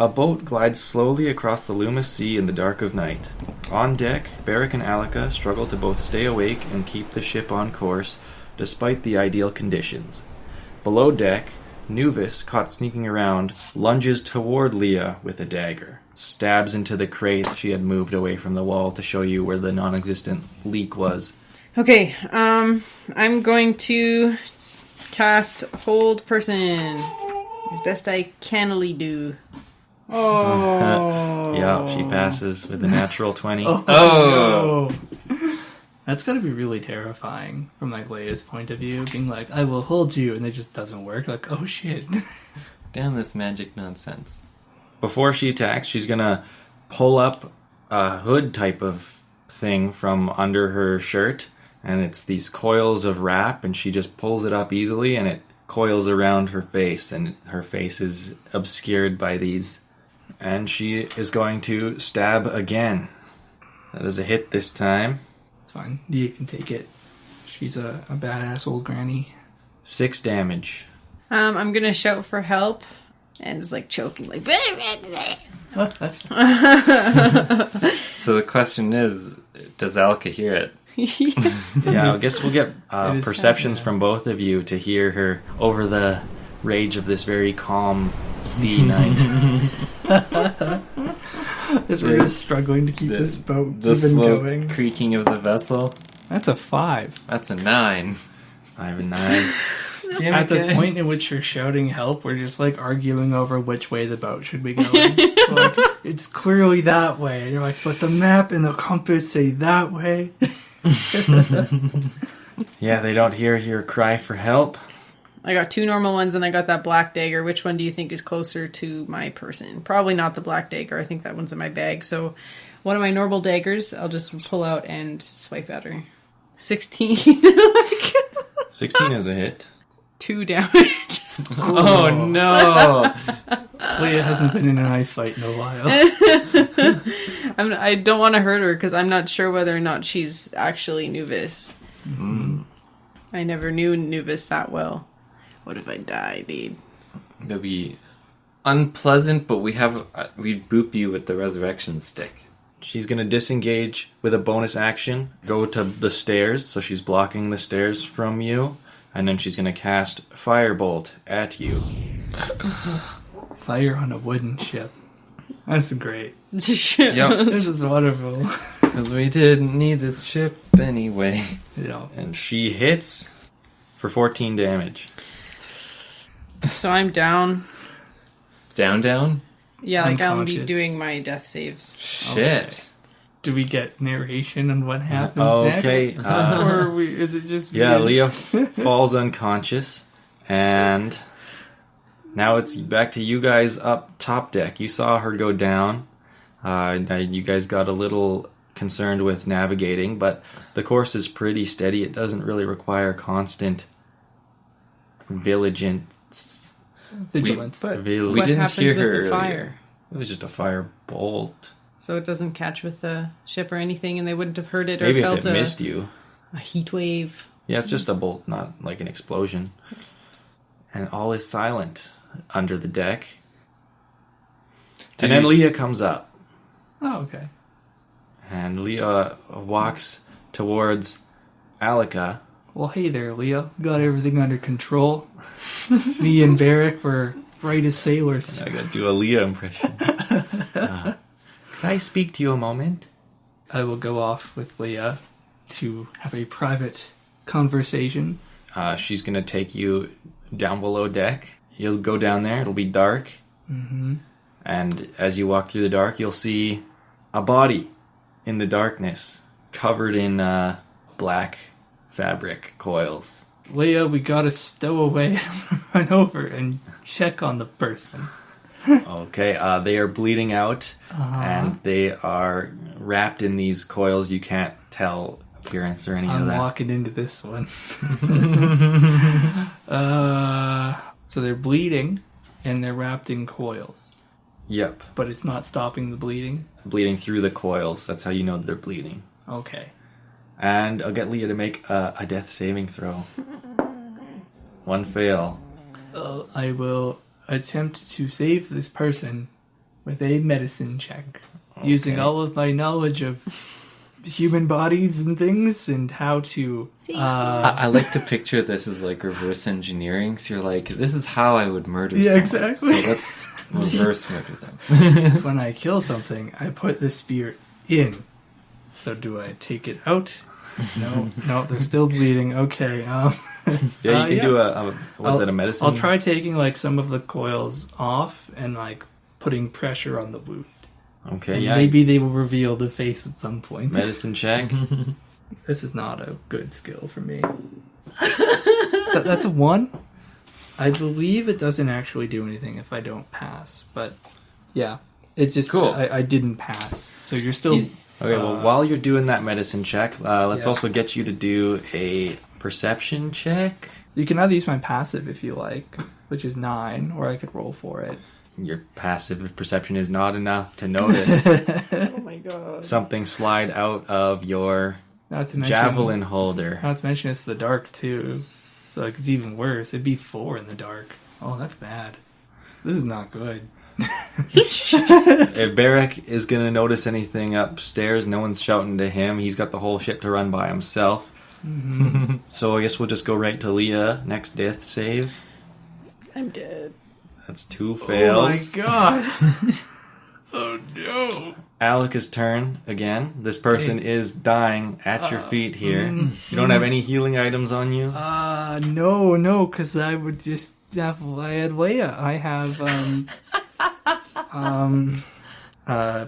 A boat glides slowly across the Lumah Sea in the dark of night. On deck, Beric and Alika struggle to both stay awake and keep the ship on course, despite the ideal conditions. Below deck, Nuvis, caught sneaking around, lunges toward Leah with a dagger. Stabs into the crate she had moved away from the wall to show you where the non-existent leak was. Okay, I'm going to cast Hold Person as best I canily do. Oh. Yeah, she passes with a natural 20. Oh! That's gotta be really terrifying from like Leia's point of view, being like, I will hold you, and it just doesn't work. Like, oh shit. Damn this magic nonsense. Before she attacks, she's gonna pull up a hood type of thing from under her shirt, and it's these coils of wrap, and she just pulls it up easily, and it coils around her face, and her face is obscured by these. And she is going to stab again. That is a hit this time. It's fine. You can take it. She's a badass old granny. 6 damage. I'm gonna shout for help, and it's like choking, like. So the question is, does Alka hear it? Yeah, I guess we'll get perceptions from both of you to hear her over the rage of this very calm sea night. As we're just struggling to keep this boat The even slow going. creaking of the vessel. That's a 5. That's a 9. I have a 9. Damn At it, the guys. point in which you're shouting help, we're just like arguing over which way the boat should be going. Like, it's clearly that way. And you're like, but the map and the compass say that way. Yeah, they don't hear your cry for help. I got 2 normal ones, and I got that black dagger. Which one do you think is closer to my person? Probably not the black dagger. I think that one's in my bag. So one of my normal daggers, I'll just pull out and swipe at her. 16. 16 is a hit. 2 damage. Oh no! Leia hasn't been in a knife fight in a while. I don't want to hurt her because I'm not sure whether or not she's actually Nuvis. Mm. I never knew Nuvis that well. What if I die, dude? That'd be unpleasant, but we'd boop you with the resurrection stick. She's going to disengage with a bonus action, go to the stairs, so she's blocking the stairs from you, and then she's going to cast Firebolt at you. Fire on a wooden ship. That's great. Yep, This is wonderful. because we didn't need this ship anyway. Yeah. And she hits for 14 damage. So I'm down. Down? Yeah, like I'll be Unconscious. doing my death saves. Shit. Do we get narration on what happens Okay, next? Or is it just... Yeah, me? Leah falls unconscious, and now it's back to you guys up top deck. You saw her go down. You guys got a little concerned with navigating, but the course is pretty steady. It doesn't really require constant vigilance. Vigilance. But We what didn't happens hear with her the earlier. fire? It was just a fire bolt. So it doesn't catch with the ship or anything, and they wouldn't have heard it or Maybe if felt it missed you. a heat wave. Yeah, it's just a bolt, not like an explosion. And all is silent under the deck. And then Leah comes up. Oh, okay. And Leah walks towards Alika. Well, hey there, Leah. Got everything under control. Me and Beric were right as sailors. I gotta do a Leah impression. Can I speak to you a moment? I will go off with Leah to have a private conversation. She's gonna take you down below deck. You'll go down there, it'll be dark. Mm-hmm. And as you walk through the dark, you'll see a body in the darkness, covered in black fabric coils. Leah, we gotta stow away and run over and check on the person. Okay, they are bleeding out, Uh-huh. and they are wrapped in these coils. You can't tell appearance or any of I'm that. walking into this one. So they're bleeding, and they're wrapped in coils. Yep, But it's not stopping the bleeding? bleeding through the coils. That's how you know they're bleeding. Okay. And I'll get Leah to make a death saving throw. One fail. I will attempt to save this person with a medicine check. Okay. Using all of my knowledge of human bodies and things and how to... I like to picture this as like reverse engineering. So you're like, this is how I would murder Yeah, someone. exactly. So let's reverse murder them. when I kill something, I put the spear in. So do I take it out? No, they're still bleeding. Okay. Yeah, you can do a a medicine? I'll try taking like some of the coils off and like putting pressure on the wound. Okay, And yeah. maybe they will reveal the face at some point. Medicine check. This is not a good skill for me. That's a 1. I believe it doesn't actually do anything if I don't pass, but yeah, it just Cool. I didn't pass, so you're still. Okay, well, while you're doing that medicine check, let's Yeah. also get you to do a perception check. You can either use my passive if you like, which is 9, or I could roll for it. Your passive perception is not enough to notice Oh my god. something slide out of your Not to mention, javelin holder. Not to mention it's the dark too, so like it's even worse. It'd be 4 in the dark. Oh, that's bad. This is not good. If Barrick is going to notice anything upstairs, no one's shouting to him. He's got the whole ship to run by himself. So I guess we'll just go right to Leah. Next death save. I'm dead. That's 2 Oh my fails. god. Oh no. Alika's turn again. This person is dying at your feet here. You don't have any healing items on you? No, because I would just have. I had Leia. I have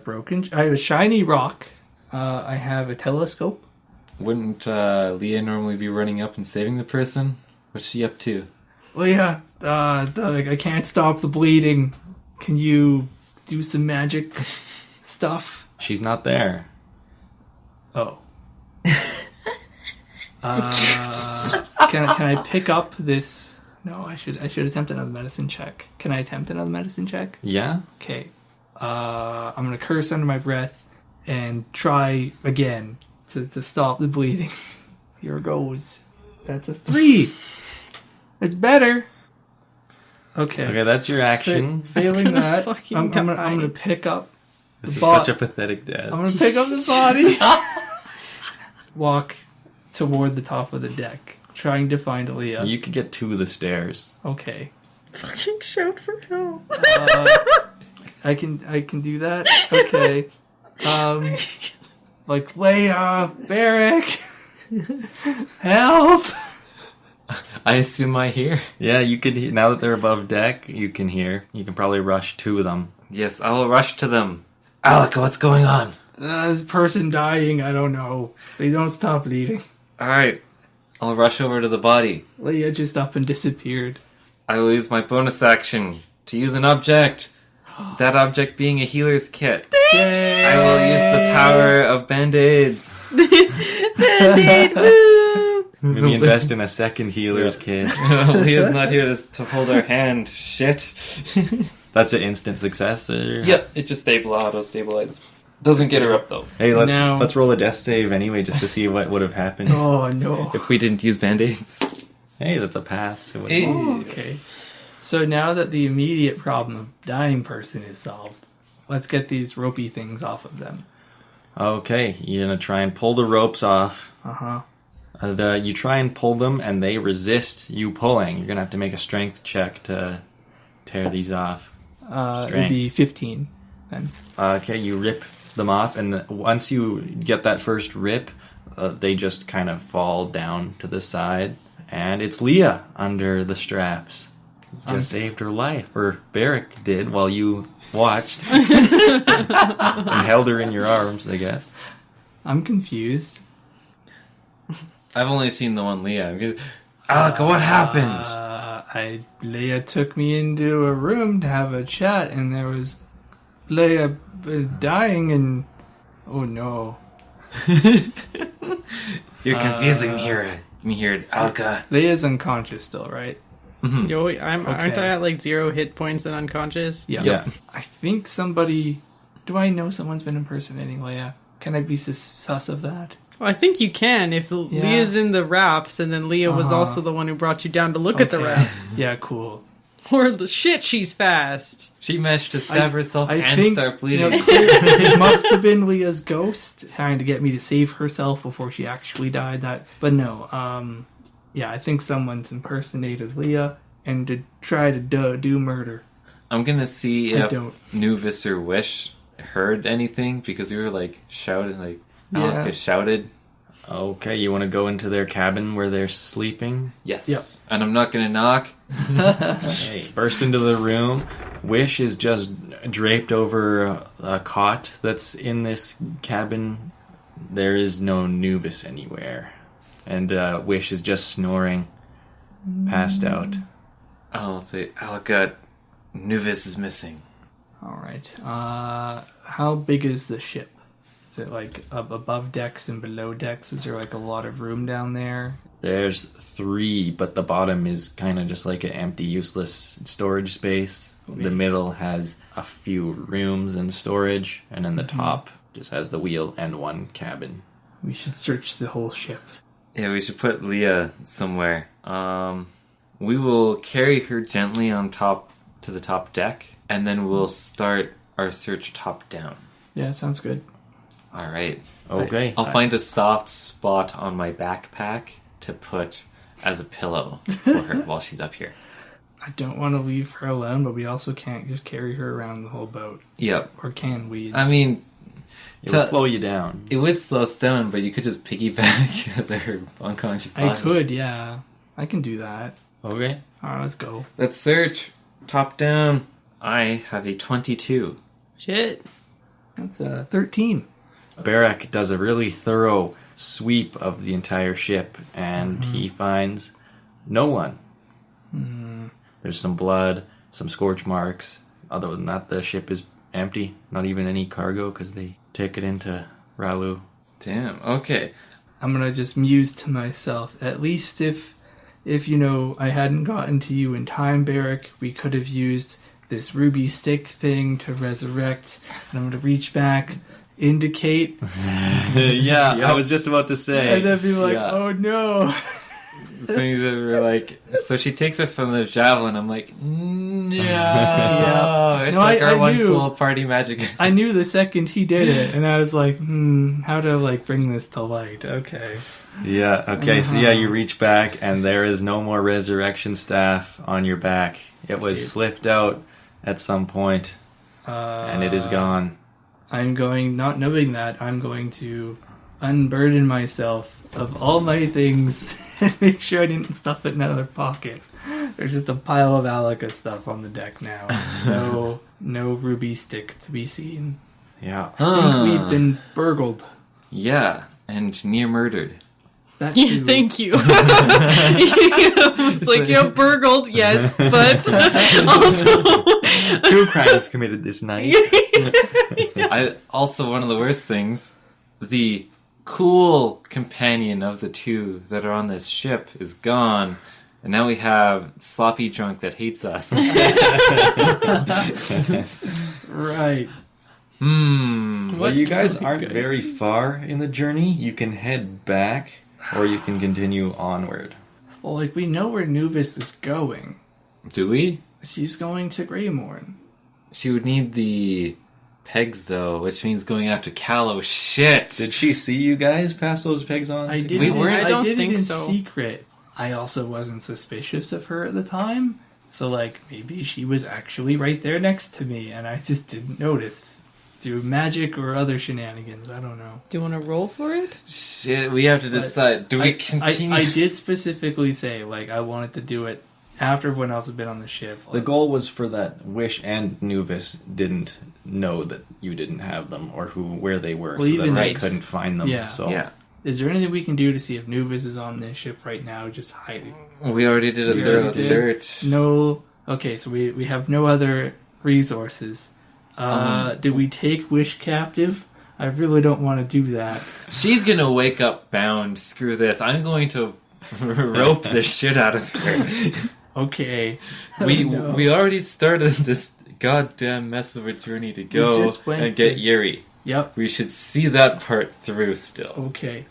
broken. I have a shiny rock. I have a telescope. Wouldn't Leah normally be running up and saving the person? What's she up to? Leia, I can't stop the bleeding. Can you do some magic stuff? She's not there. Oh. Can I pick up this? No, I should attempt another medicine check. Can I attempt another medicine check? Yeah? Okay. I'm gonna curse under my breath and try again to stop the bleeding. Here goes. That's a 3. It's better. Okay. Okay, that's your action. Failing that, Fucking I'm die. gonna pick up. This is Bo- such a pathetic death. I'm gonna pick up the body. Walk toward the top of the deck, trying to find Leah. You could get 2 of the stairs. Okay. Fucking shout for help. I can do that. Okay. Like Leia, Barrick, help! I assume I hear. Yeah, you could. Now that they're above deck, you can hear. You can probably rush 2 of them. Yes, I will rush to them. Alika, what's going on? This person dying. I don't know. They don't stop bleeding. Alright, I'll rush over to the body. Leia just up and disappeared. I will use my bonus action to use an object. That object being a healer's kit. Yay! I will use the power of band-aids. Band-aid, woo! Maybe invest in a second healer's kit. Leah's not here to hold our hand. Shit. That's an instant success. Yep, it just auto-stabilize. Doesn't get her up, though. Hey, Now- let's roll a death save anyway, just to see what would have happened. Oh no. If we didn't use band-aids. Hey, that's a pass. It would- Hey. Oh, okay. So now that the immediate problem of dying person is solved, let's get these ropey things off of them. Okay, you're gonna try and pull the ropes off. Uh-huh. You try and pull them, and they resist you pulling. You're gonna have to make a strength check to tear these off. It'd Strength. be 15 then. Okay, you rip them off, and once you get that first rip, they just kind of fall down to the side, and it's Leah under the straps. You just saved her life, or Barrick did while you watched, and held her in your arms, I guess. I'm confused. I've only seen the one Leah. Alika, what happened? Leia took me into a room to have a chat, and there was Leia dying, and oh no. You're confusing me here. Alika. Leia's unconscious still, right? Yo, aren't Okay. I at like 0 hit points and unconscious? Yeah. Yeah. I think somebody... Do I know someone's been impersonating Leia? Can I be sus of that? Well, I think you can if Leah's in the wraps, and then Leah was Uh-huh. also the one who brought you down to look at the Okay. wraps. Yeah, cool. Or the shit, she's fast. She managed to stab herself I and think, start bleeding. It must have been Leah's ghost trying to get me to save herself before she actually died. But no, yeah, I think someone's impersonated Leah and to try to do murder. I'm gonna see I if don't. Nuvis or Wish heard anything because we were like shouting, like Yeah. Alka shouted. Okay, you want to go into their cabin where they're sleeping? Yes. Yep. And I'm not gonna knock. Hey, burst into the room. Wish is just draped over a cot that's in this cabin. There is no Nuvis anywhere. And Wish is just snoring, passed out. I'll say, Alka, Nuvis is missing. All right. How big is the ship? Is it like above decks and below decks? Is there like a lot of room down there? There's 3, but the bottom is kind of just like an empty, useless storage space. The middle has a few rooms and storage, and then the top just has the wheel and 1 cabin. We should search the whole ship. Yeah, we should put Leah somewhere. We will carry her gently on top to the top deck, and then we'll start our search top down. Yeah, sounds good. All right. Okay. I'll find a soft spot on my backpack to put as a pillow for her while she's up here. I don't want to leave her alone, but we also can't just carry her around the whole boat. Yep. Or can we? I mean, It will slow you down. it would slow us down, but you could just piggyback her unconscious body. I could, yeah. I can do that. Okay. All right, let's go. Let's search. Top down. I have a 22. Shit. That's 13. Barak does a really thorough sweep of the entire ship, and he finds no one. There's some blood, some scorch marks. Other than that, the ship is empty. Not even any cargo because they take it into Ralu. Damn. Okay. I'm gonna just muse to myself. At least if I hadn't gotten to you in time, Barak, we could have used this ruby stick thing to resurrect. And I'm gonna reach back, indicate, Yeah, I was just about to say. and then be like, Yeah. "Oh no!" So we're like, so she takes us from the javelin. I'm like, no. Yeah. It's No, like I our one knew. cool party magic. I knew the second he did it, and I was like, how to bring this to light? Okay. Yeah, okay, so yeah, you reach back, and there is no more resurrection staff on your back. It was slipped out at some point, and it is gone. I'm going, not knowing that, I'm going to unburden myself of all my things and make sure I didn't stuff it in another pocket. There's just a pile of Alaka stuff on the deck now. No ruby stick to be seen. Yeah. I think we've been burgled. Yeah, and near murdered. That Yeah, too. thank you. It's like, you're burgled, yes, but also... 2 crimes committed this night. Also, one of the worst things, the cool companion of the 2 that are on this ship is gone. And now we have sloppy drunk that hates us. Right. Well, you guys do aren't you guys very far in the journey. You can head back, or you can continue onward. Well, we know where Nuvis is going. Do we? She's going to Greymorn. She would need the pegs, though, which means going after Callow. Shit! Did she see you guys pass those pegs on? I to did. We it, weren't- I don't did it think in so. secret. I also wasn't suspicious of her at the time, so maybe she was actually right there next to me, and I just didn't notice through magic or other shenanigans. I don't know. Do you want to roll for it? Shit, we have to decide. Do we continue? I did specifically say I wanted to do it after everyone else had been on the ship. The goal was for that Wish and Nuvis didn't know that you didn't have them or where they were, Well, so that even- they Right. couldn't find them. Yeah. So Yeah. Is there anything we can do to see if Nuvis is on this ship right now, just hiding? We already did a We thorough just did. search. No. Okay, so we have no other resources. Did we take Wish captive? I really don't want to do that. She's gonna wake up bound. Screw this. I'm going to rope the shit out of her. Okay. We No. we already started this goddamn mess of a journey to go just went and get to- Yuri. Yep. We should see that part through still. Okay.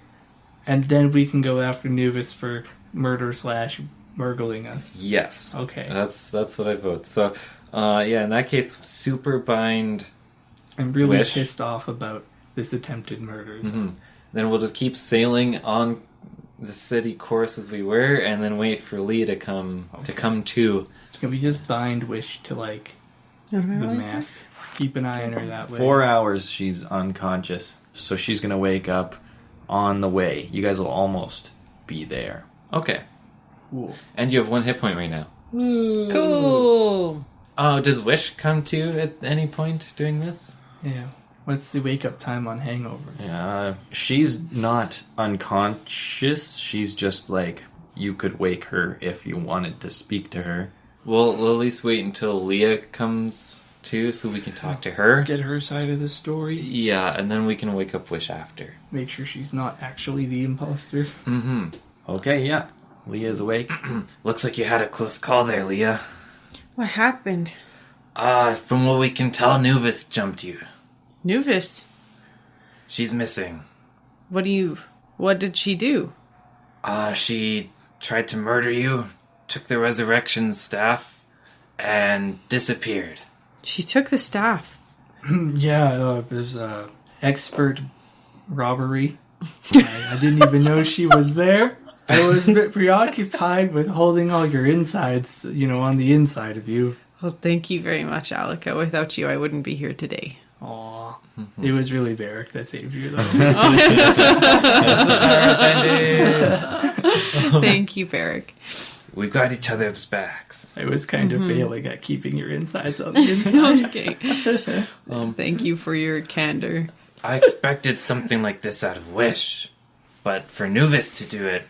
And then we can go after Nuvis for murder / murgling us. Yes. Okay. That's what I vote. So, in that case, super bind. I'm really Wish. pissed off about this attempted murder. Mm-hmm. Then we'll just keep sailing on the city course as we were, and then wait for Lee to come to. Can we just bind Wish to, like, the mast? Keep an eye on her that way. 4 hours she's unconscious, so she's gonna wake up on the way. You guys will almost be there. Okay. Cool. And you have 1 hit point right now. Cool. Oh, does Wish come to at any point doing this? Yeah. What's the wake-up time on hangovers? She's not unconscious. She's just like, you could wake her if you wanted to speak to her. We'll at least wait until Leah comes to so we can talk to her. Get her side of the story. Yeah, and then we can wake up Wish after. Make sure she's not actually the imposter. Mm-hmm. Okay, yeah. Leah's awake. Looks like you had a close call there, Leah. What happened? From what we can tell, Nuvis jumped you. Nuvis? She's missing. What did she do? She tried to murder you, took the resurrection staff, and disappeared. She took the staff. Yeah, there's expert robbery. I didn't even know she was there. I was a bit preoccupied with holding all your insides, on the inside of you. Well, thank you very much, Alika. Without you, I wouldn't be here today. Aw. It was really Barrick that saved you, though. Thank you, Barrick. We've got each other's backs. I was kind of failing at keeping your insides on the inside. Okay. Thank you for your candor. I expected something like this out of Wish, but for Nuvis to do it,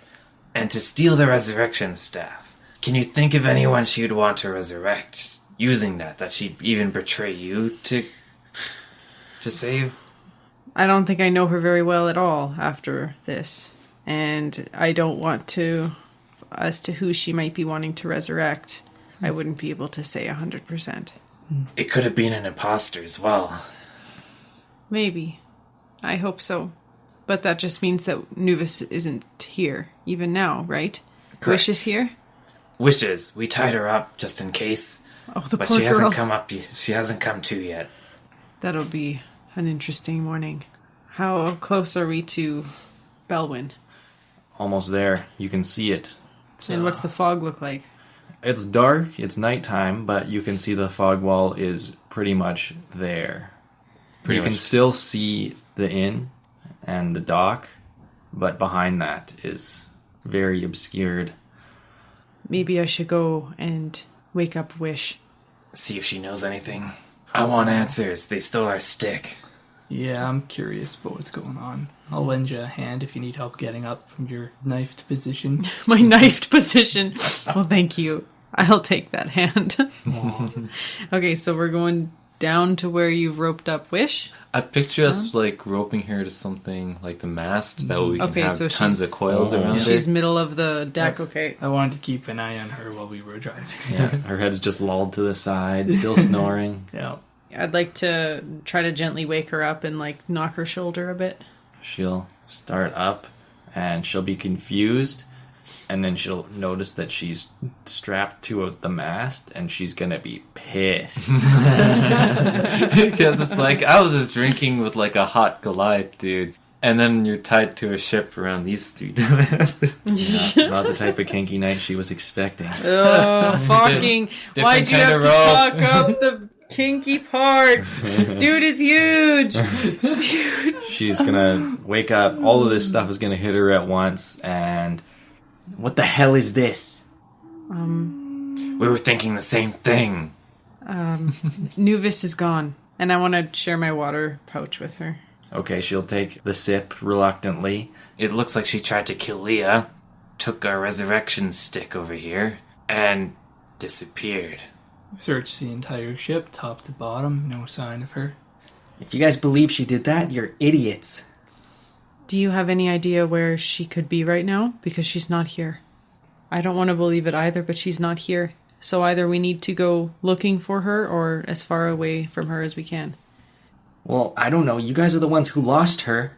and to steal the resurrection staff, can you think of anyone she'd want to resurrect using that she'd even betray you to save? I don't think I know her very well at all after this, and I don't want to, as to who she might be wanting to resurrect, I wouldn't be able to say 100%. It could have been an imposter as well. Maybe. I hope so. But that just means that Nuvis isn't here, even now, right? Correct. Wish is here? Wishes. We tied her up just in case, Oh, the but poor she girl. hasn't come up. She hasn't come to yet. That'll be an interesting morning. How close are we to Bellwynn? Almost there. You can see it. And what's the fog look like? It's dark, it's nighttime, but you can see the fog wall is pretty much there. Pretty you can much. still see the inn and the dock, but behind that is very obscured. Maybe I should go and wake up Wish. See if she knows anything. I want answers. They stole our stick. Yeah, I'm curious about what's going on. I'll lend you a hand if you need help getting up from your knifed position. My knifed position. Well, thank you. I'll take that hand. Okay, so we're going down to where you've roped up Wish. I picture us like roping her to something like the mast that we can Okay, have so tons she's- of coils Oh, around yeah. She's her. middle of the deck. Okay. I wanted to keep an eye on her while we were driving. Yeah, her head's just lolled to the side, still snoring. Yeah. I'd like to try to gently wake her up and like knock her shoulder a bit. She'll start up and she'll be confused, and then she'll notice that she's strapped to the mast and she's gonna be pissed. Because it's like, I was just drinking with like a hot Goliath, dude. And then you're tied to a ship around these 3 dumbasses. Not the type of kinky night she was expecting. Oh, fucking. Why'd you kind have of to rope. talk up the kinky part? Dude is huge. She's gonna wake up, all of this stuff is gonna hit her at once, and what the hell is this? We were thinking the same thing. Nuvis is gone, and I want to share my water pouch with her. Okay, she'll take the sip reluctantly. It looks like she tried to kill Leah, took our resurrection stick over here, and disappeared. Searched the entire ship, top to bottom, no sign of her. If you guys believe she did that, you're idiots. Do you have any idea where she could be right now? Because she's not here. I don't want to believe it either, but she's not here. So either we need to go looking for her or as far away from her as we can. Well, I don't know. You guys are the ones who lost her.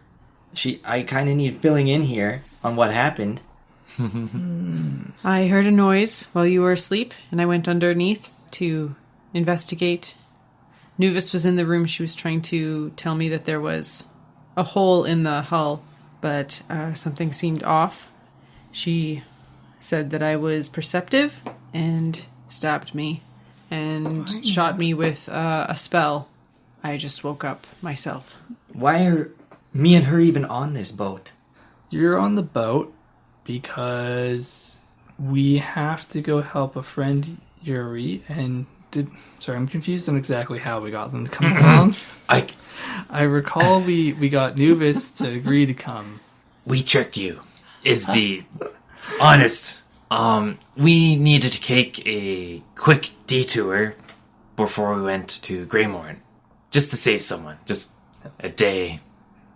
I kind of need filling in here on what happened. I heard a noise while you were asleep, and I went underneath to investigate. Nuvis was in the room. She was trying to tell me that there was a hole in the hull, but something seemed off. She said that I was perceptive and stabbed me and shot me with a spell. I just woke up myself. Why are me and her even on this boat? You're on the boat because we have to go help a friend, Yuri, and sorry, I'm confused on exactly how we got them to come along. I recall we got Nuvis to agree to come. We tricked you, is the honest. We needed to take a quick detour before we went to Greymorn. Just to save someone. Just a day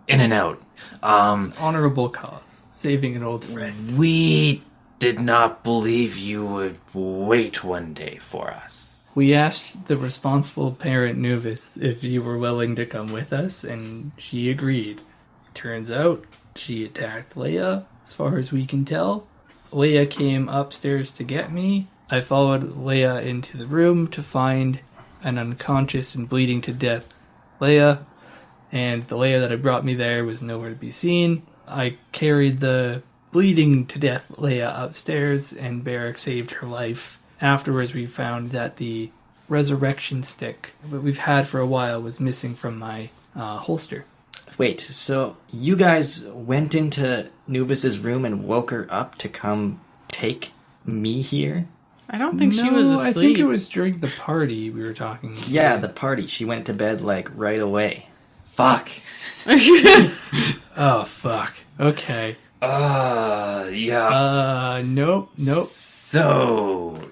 in and out. Honorable cause. Saving an old friend. We did not believe you would wait one day for us. We asked the responsible parent Nuvis if you were willing to come with us, and she agreed. Turns out, she attacked Leia, as far as we can tell. Leia came upstairs to get me. I followed Leia into the room to find an unconscious and bleeding to death Leia, and the Leia that had brought me there was nowhere to be seen. I carried the bleeding to death Leia upstairs, and Barrack saved her life. Afterwards, we found that the resurrection stick that we've had for a while was missing from my holster. Wait, so you guys went into Nuvis's room and woke her up to come take me here? I don't think she was asleep. I think it was during the party we were talking about. Yeah, the party. She went to bed, right away. Fuck. Oh, fuck. Okay. Yeah. Nope. So,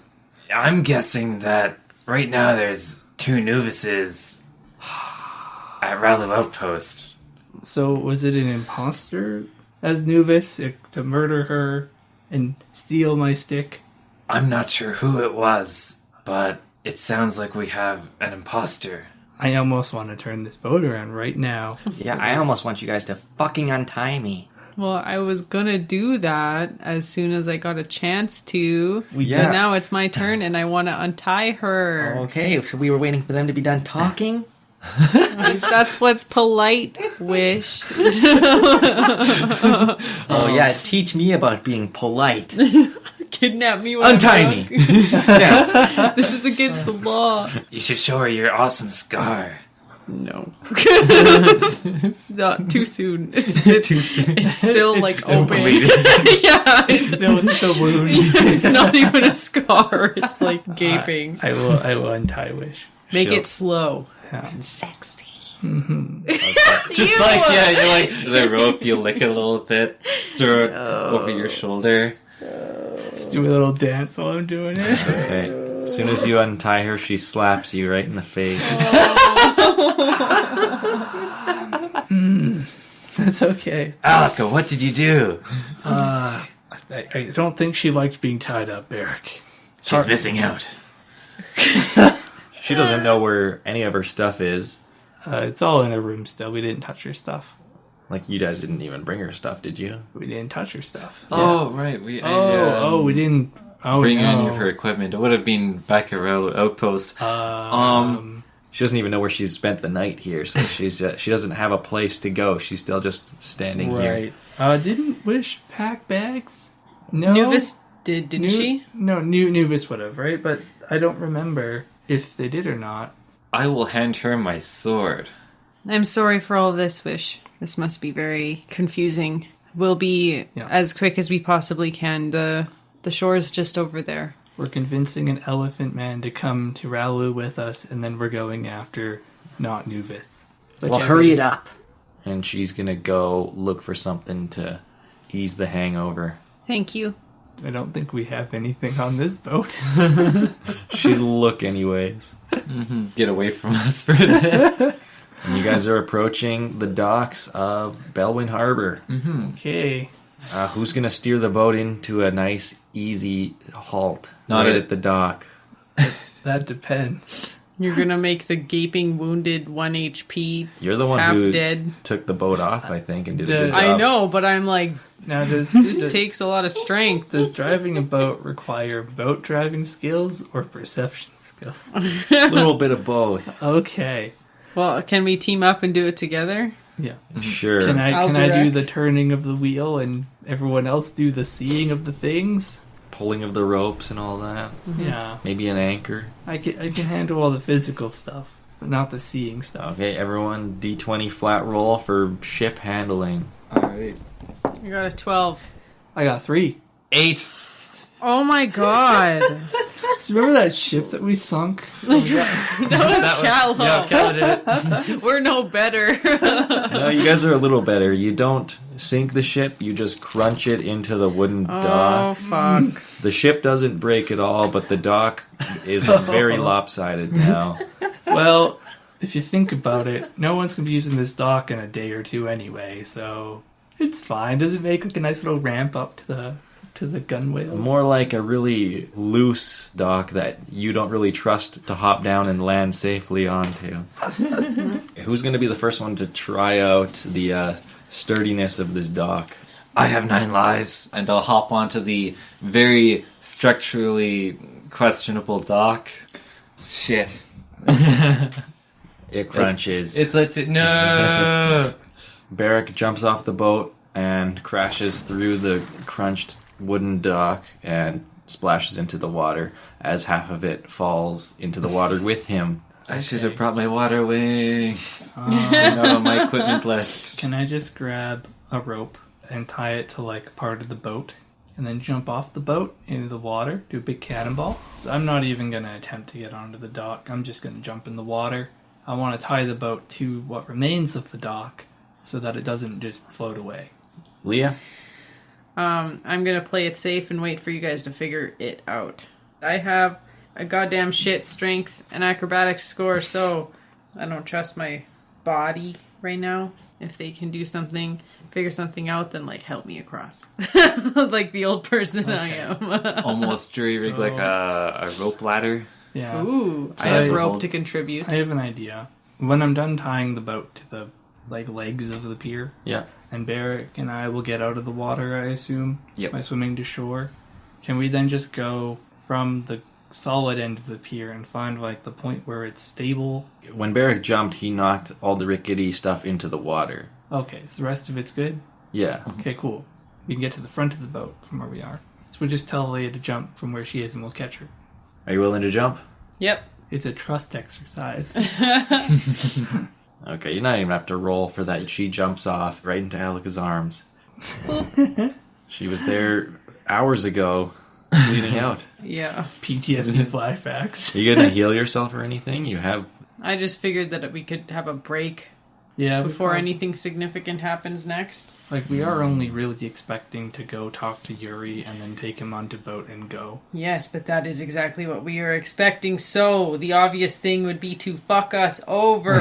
I'm guessing that right now there's 2 Nuvises at Ralu Outpost. So, was it an imposter as Nuvis to murder her and steal my stick? I'm not sure who it was, but it sounds like we have an imposter. I almost want to turn this boat around right now. Yeah, I almost want you guys to fucking untie me. Well, I was gonna do that as soon as I got a chance to. Yeah. But now it's my turn and I want to untie her. Okay, so we were waiting for them to be done talking? That's what's polite, Wish. Oh yeah, teach me about being polite. Kidnap me when Untie I'm me! drunk. This is against the law. You should show her your awesome scar. No. It's not too soon. It's Too soon. It's still still open. bleeding. Yeah, It's still a wound. it's not even a scar. It's gaping. I will untie Wish. Make Sure. it slow. Yeah. Sexy. Just you're the rope, you lick it a little bit, throw it over your shoulder. Just do a little dance while I'm doing it. Okay. As soon as you untie her, she slaps you right in the face. That's okay. Alaka, what did you do? I don't think she liked being tied up, Barrack. She's missing out. She doesn't know where any of her stuff is. It's all in her room still. We didn't touch her stuff. Like, you guys didn't even bring her stuff, did you? We didn't touch her stuff. Oh, right. We didn't. Oh, bring no. any of her equipment. It would have been back at Rail Outpost. She doesn't even know where she's spent the night here, so she doesn't have a place to go. She's still just standing here. Right. Didn't Wish pack bags? No. Nuvis didn't she? No, Nuvis would have, right? But I don't remember if they did or not. I will hand her my sword. I'm sorry for all this, Wish. This must be very confusing. We'll be as quick as we possibly can. The shore's just over there. We're convincing an elephant man to come to Ralu with us, and then we're going after not Nuvis. Well, hurry it up. And she's gonna go look for something to ease the hangover. Thank you. I don't think we have anything on this boat. She'll look anyways. Get away from us for that. And you guys are approaching the docks of Bellwynn Harbor. Okay. Who's gonna steer the boat into a nice, easy halt Not right it. at the dock? That depends. You're gonna make the gaping wounded 1 HP You're the one half who dead. took the boat off, I think, and did a good job. I know, but I'm like, Now, this takes a lot of strength. does driving a boat require boat driving skills or perception skills? A little bit of both. Okay. Well, can we team up and do it together? Yeah. Sure. Can I'll I do direct. the turning of the wheel and everyone else do the seeing of the things? Pulling of the ropes and all that. Yeah. Maybe an anchor. I can handle all the physical stuff, but not the seeing stuff. Okay, everyone, D20 flat roll for ship handling. Alright. I got a 12. I got 3. 8. Oh my god. So remember that ship that we sunk? Callum. Yeah, Cal did it. We're no better. No, you guys are a little better. You don't sink the ship, you just crunch it into the wooden Oh, dock. fuck. The ship doesn't break at all, but the dock is very lopsided now. Well, if you think about it, no one's going to be using this dock in a day or two anyway, so it's fine. Does it make like a nice little ramp up to the gunwale? More like a really loose dock that you don't really trust to hop down and land safely onto. Who's going to be the first one to try out the sturdiness of this dock? I have 9 lives, and I'll hop onto the very structurally questionable dock. Shit. It crunches. It's no. Barrick jumps off the boat and crashes through the crunched wooden dock and splashes into the water as half of it falls into the water with him. I should have brought my water wings. Not on my equipment list. Can I just grab a rope and tie it to like part of the boat and then jump off the boat into the water, do a big cannonball? So I'm not even going to attempt to get onto the dock. I'm just going to jump in the water. I want to tie the boat to what remains of the dock so that it doesn't just float away. Leah? I'm gonna play it safe and wait for you guys to figure it out. I have a goddamn shit strength and acrobatics score, so I don't trust my body right now. If they can do something, figure something out, then like help me across. Like the old person I am. Almost jury rig So- like a rope ladder. Yeah. Ooh, I I have have rope hold- to contribute. I have an idea. When I'm done tying the boat to the like legs of the pier, Yeah. and Barrick and I will get out of the water, I assume, Yep. by swimming to shore. Can we then just go from the solid end of the pier and find like the point where it's stable? When Barrick jumped, he knocked all the rickety stuff into the water. Okay, so the rest of it's good? Yeah. Okay, cool. We can get to the front of the boat from where we are. So we'll just tell Leia to jump from where she is and we'll catch her. Are you willing to jump? Yep. It's a trust exercise. Okay, you're not even have to roll for that. She jumps off right into Alika's arms. She was there hours ago, bleeding out. Yeah. PTSD flashbacks. Are you gonna heal yourself or anything? You have... I just figured that we could have a break Yeah, before we- anything significant happens next. Like, we are only really expecting to go talk to Yuri and then take him onto boat and go. Yes, but that is exactly what we are expecting. So the obvious thing would be to fuck us over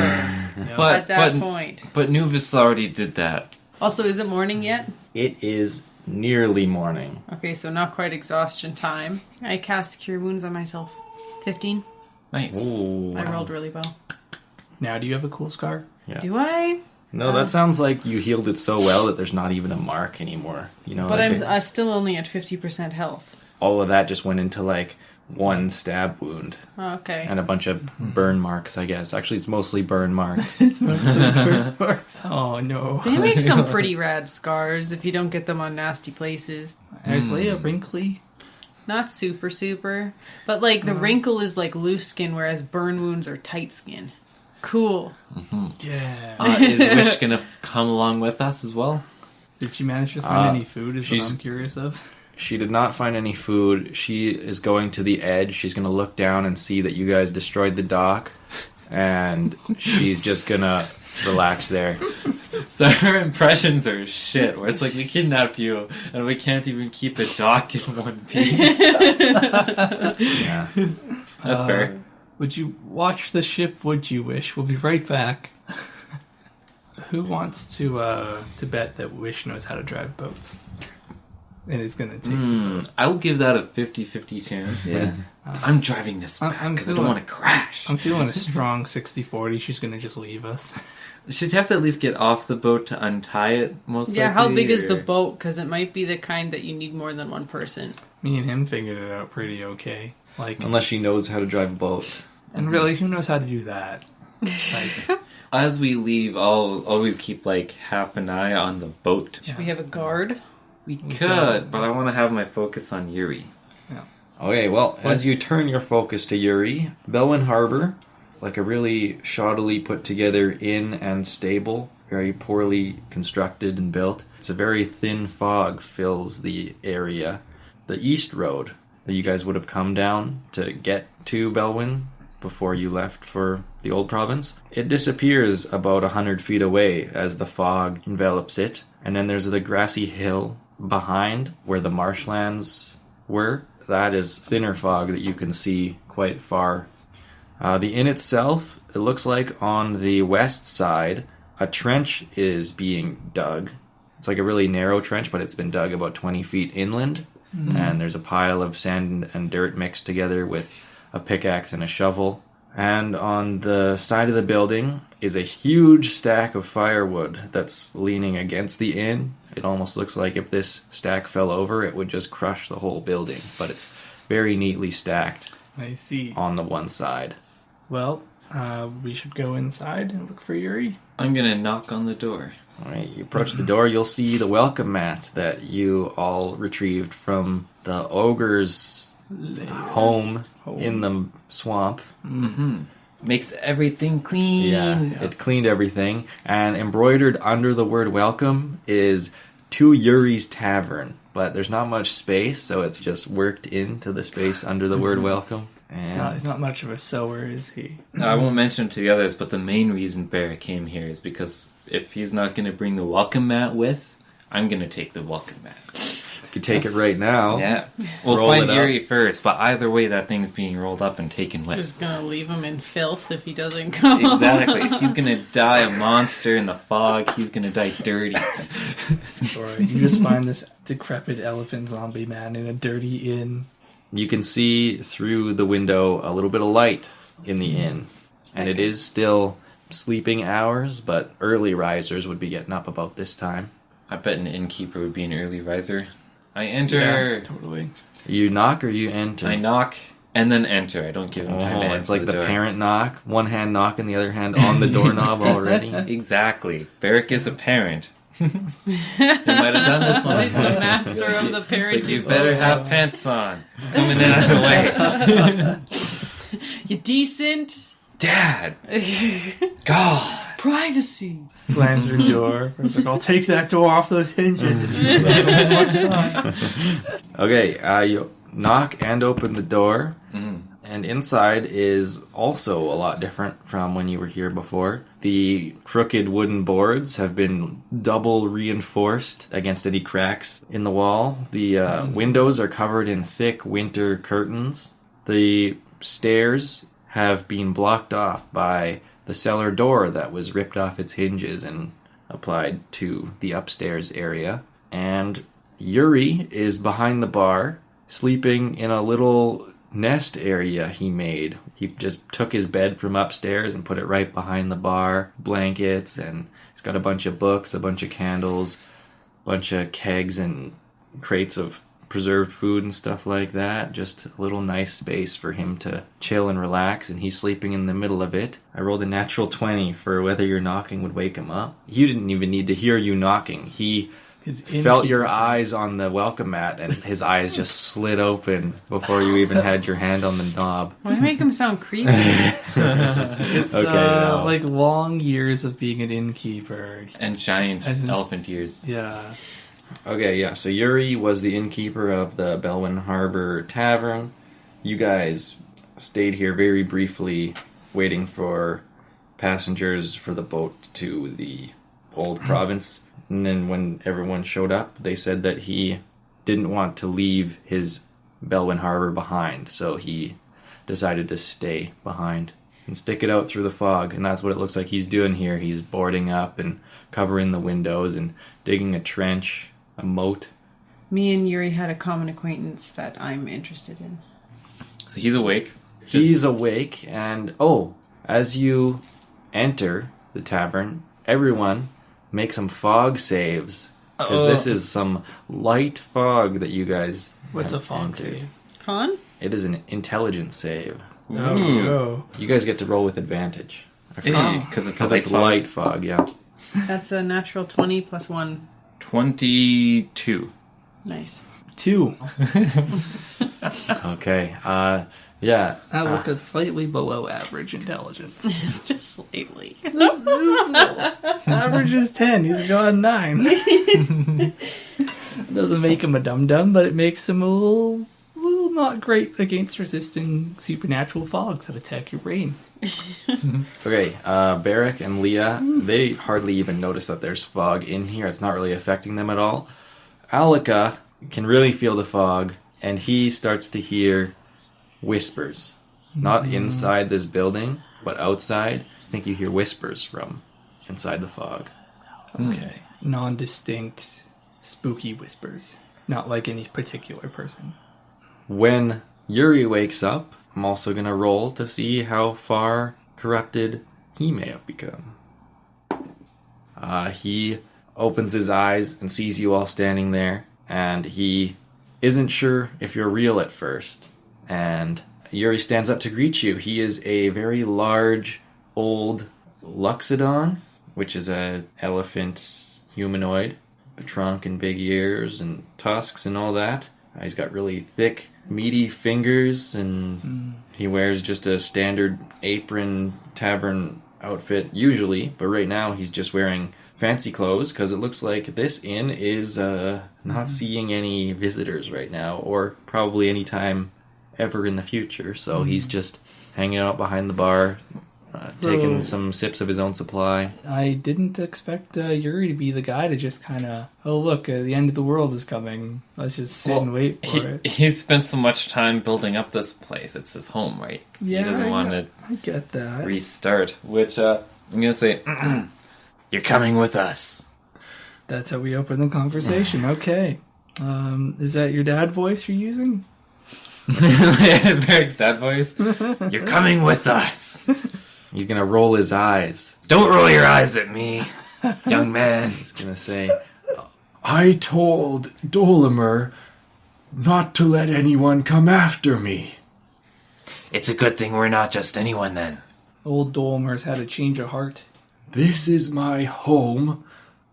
But at that point. but Nuvis already did that. Also, is it morning yet? It is nearly morning. Okay, so not quite exhaustion time. I cast Cure Wounds on myself. 15. Nice. Ooh. I rolled really well. Now, do you have a cool scar? Yeah. Do I? No, that sounds like you healed it so well that there's not even a mark anymore. You know, But like I'm still only at 50% health. all of that just went into like one stab wound Oh, okay. and a bunch of burn marks, I guess. Actually, it's mostly burn marks. It's mostly works. Oh, no. They make some pretty rad scars if you don't get them on nasty places. There's Leia wrinkly. Not super, super. But like the wrinkle is like loose skin, whereas burn wounds are tight skin. Cool. Yeah. Is Wish gonna come along with us as well? Did she manage to find any food is what she's- I'm curious of. She did not find any food. She is going to the edge. She's going to look down and see that you guys destroyed the dock. And she's just going to relax there. So her impressions are shit, where it's like we kidnapped you and we can't even keep a dock in one piece. Yeah. That's fair. Would you watch the ship, would you, Wish? We'll be right back. Who wants to bet that Wish knows how to drive boats? and it's gonna take the boat. I'll give that a 50-50 chance. Yeah. I'm driving this back I'm because I don't feeling- want to crash. I'm feeling a strong 60-40. She's gonna just leave us. Should you have to at least get off the boat to untie it, most Yeah, likely? how big is or- the boat? Because it might be the kind that you need more than one person. Me and him figured it out pretty okay. Like, Unless she knows how to drive a boat. and really, who knows how to do that? Like, As we leave, I'll always keep like half an eye on the boat. Should we have a guard? We could, but I want to have my focus on Yuri. Okay, well, as you turn your focus to Yuri, Bellwynn Harbor, like a really shoddily put together inn and stable, very poorly constructed and built. It's a very thin fog fills the area. The east road that you guys would have come down to get to Bellwynn before you left for the old province, it disappears about 100 feet away as the fog envelops it. And then there's the grassy hill behind where the marshlands were. That is thinner fog that you can see quite far. The inn itself, it looks like on the west side, a trench is being dug. It's like a really narrow trench, but it's been dug about 20 feet inland. And there's a pile of sand and dirt mixed together with a pickaxe and a shovel. And on the side of the building is a huge stack of firewood that's leaning against the inn. It almost looks like if this stack fell over, it would just crush the whole building. But it's very neatly stacked I see. on the one side. Well, we should go inside and look for Yuri. I'm gonna knock on the door. All right, you approach the door, you'll see the welcome mat that you all retrieved from the ogre's home in the swamp. Makes everything clean. Yeah, it cleaned everything. And embroidered under the word welcome is to Yuri's Tavern. But there's not much space, so it's just worked into the space under the word welcome. And He's not much of a sewer, is he? I won't mention it to the others, but the main reason Bear came here is because if he's not gonna bring the welcome mat with, I'm gonna take the welcome mat. you could take it right now. Yeah. We'll Roll find it up. Yuri first, but either way, that thing's being rolled up and taken with. Just gonna leave him in filth if he doesn't come. Exactly. If he's gonna die a monster in the fog, he's gonna die dirty. Or you just find this decrepit elephant zombie man in a dirty inn. You can see through the window a little bit of light in the inn. And it is still sleeping hours, but early risers would be getting up about this time. I bet an innkeeper would be an early riser. I enter. Totally. You knock or you enter? I knock and then enter. I don't give him time to Oh, answer it's like the door. parent knock. One hand knock and the other hand on the doorknob already. Exactly. Barrick is a parent. He might have done this one. He's the master of the It's parenting. like, you better have pants on. Coming in out of the way. You decent? Dad! God! Privacy. Slams her door. It's like, I'll take that door off those hinges if you slam it one more time. Okay, you knock and open the door. Mm. And inside is also a lot different from when you were here before. The crooked wooden boards have been double reinforced against any cracks in the wall. The windows are covered in thick winter curtains. The stairs have been blocked off by the cellar door that was ripped off its hinges and applied to the upstairs area. And Yuri is behind the bar, sleeping in a little nest area he made. He just took his bed from upstairs and put it right behind the bar, blankets, and he's got a bunch of books, a bunch of candles, a bunch of kegs and crates of preserved food and stuff like that. Just a little nice space for him to chill and relax, and he's sleeping in the middle of it. I rolled a natural 20 for whether your knocking would wake him up. You didn't even need to hear you knocking. He His felt your innkeeper's- eyes on the welcome mat, and his eyes just slid open before you even had your hand on the knob. Why make him sound creepy? It's Okay, now. like long years of being an innkeeper. And giant As in- elephant ears. Yeah. Okay, yeah, so Yuri was the innkeeper of the Bellwynn Harbor Tavern. You guys stayed here very briefly, waiting for passengers for the boat to the old province. And then when everyone showed up, they said that he didn't want to leave his Bellwynn Harbor behind, so he decided to stay behind and stick it out through the fog. And that's what it looks like he's doing here. He's boarding up and covering the windows and digging a trench, a moat, Me and Yuri had a common acquaintance that I'm interested in. So he's awake. He's awake, and as you enter the tavern, everyone make some fog saves. Because this is some light fog that you guys. What's a have fog entered. save? Con? It is an intelligence save. Oh, no. You guys get to roll with advantage. Because it's a Because light it's fog. light fog, yeah. That's a natural 20 plus 1. 22. Nice. 2. Okay. Yeah. Alika slightly below average intelligence. Just slightly. Average is 10. He's got a 9. Doesn't make him a dum-dum, but it makes him a little not great against resisting supernatural fogs that attack your brain. Okay, Barrick and Leah, they hardly even notice that there's fog in here. It's not really affecting them at all. Alika can really feel the fog, and he starts to hear whispers. Not inside this building, but outside. I think you hear whispers from inside the fog. Okay. Non-distinct, spooky whispers. Not like any particular person. When Yuri wakes up, I'm also going to roll to see how far corrupted he may have become. He opens his eyes and sees you all standing there, and he isn't sure if you're real at first. And Yuri stands up to greet you. He is a very large, old Luxodon, which is a elephant humanoid. A trunk and big ears and tusks and all that. He's got really thick, meaty fingers, and he wears just a standard apron tavern outfit usually, but right now he's just wearing fancy clothes because it looks like this inn is not seeing any visitors right now, or probably any time ever in the future, so he's just hanging out behind the bar, taking some sips of his own supply. I didn't expect Yuri to be the guy to just kind of, oh look, the end of the world is coming. Let's just sit and wait for it. He's spent so much time building up this place. It's his home, right? So he doesn't want to I get that. restart. Which, I'm going to say, you're coming with us. That's how we open the conversation. Okay. Is that your dad voice you're using? Barrick's dad voice. You're coming with us. He's gonna roll his eyes. Don't roll your eyes at me, young man. He's gonna say, I told Dolimer not to let anyone come after me. It's a good thing we're not just anyone then. Old Dolmer's had a change of heart. This is my home.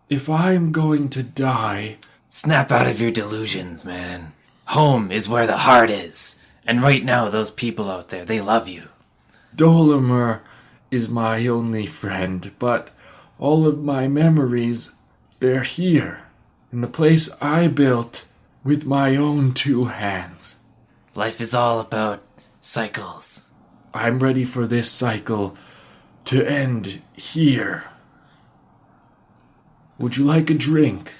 If I'm going to die, Snap out of your delusions, man. Home is where the heart is. And right now, those people out there, they love you. Dolimer is my only friend, but all of my memories, they're here, in the place I built with my own 2 hands. Life is all about cycles. I'm ready for this cycle to end here. Would you like a drink?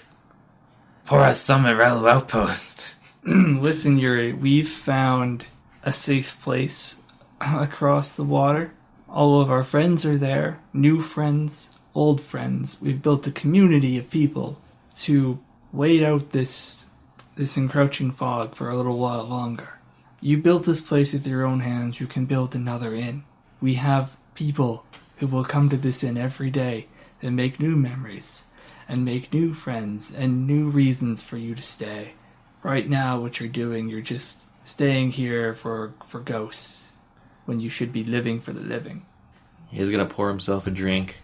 Pour us some at Relu Outpost. Listen, Yuri, we've found a safe place across the water. All of our friends are there. New friends, old friends. We've built a community of people to wait out this encroaching fog for a little while longer. You built this place with your own hands. You can build another inn. We have people who will come to this inn every day and make new memories and make new friends and new reasons for you to stay. Right now, what you're doing, you're just staying here for ghosts when you should be living for the living. he's gonna pour himself a drink.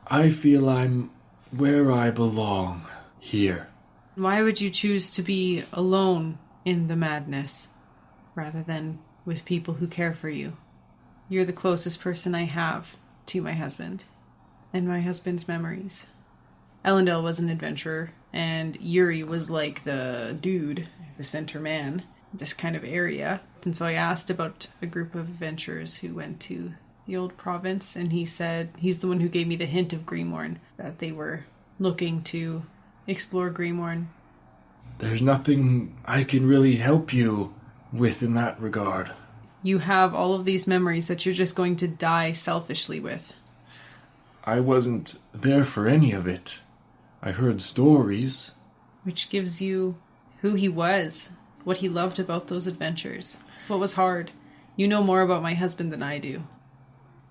I feel I'm where I belong, here. Why would you choose to be alone in the madness rather than with people who care for you? You're the closest person I have to my husband and my husband's memories. Ellendale was an adventurer, and Yuri was like the dude, the center man, this kind of area. And so I asked about a group of adventurers who went to the old province, and he said he's the one who gave me the hint of Greenmorn, that they were looking to explore Greenmorn. There's nothing I can really help you with in that regard. You have all of these memories that you're just going to die selfishly with. I wasn't there for any of it. I heard stories. Which gives you who he was, what he loved about those adventures, what was hard. You know more about my husband than I do.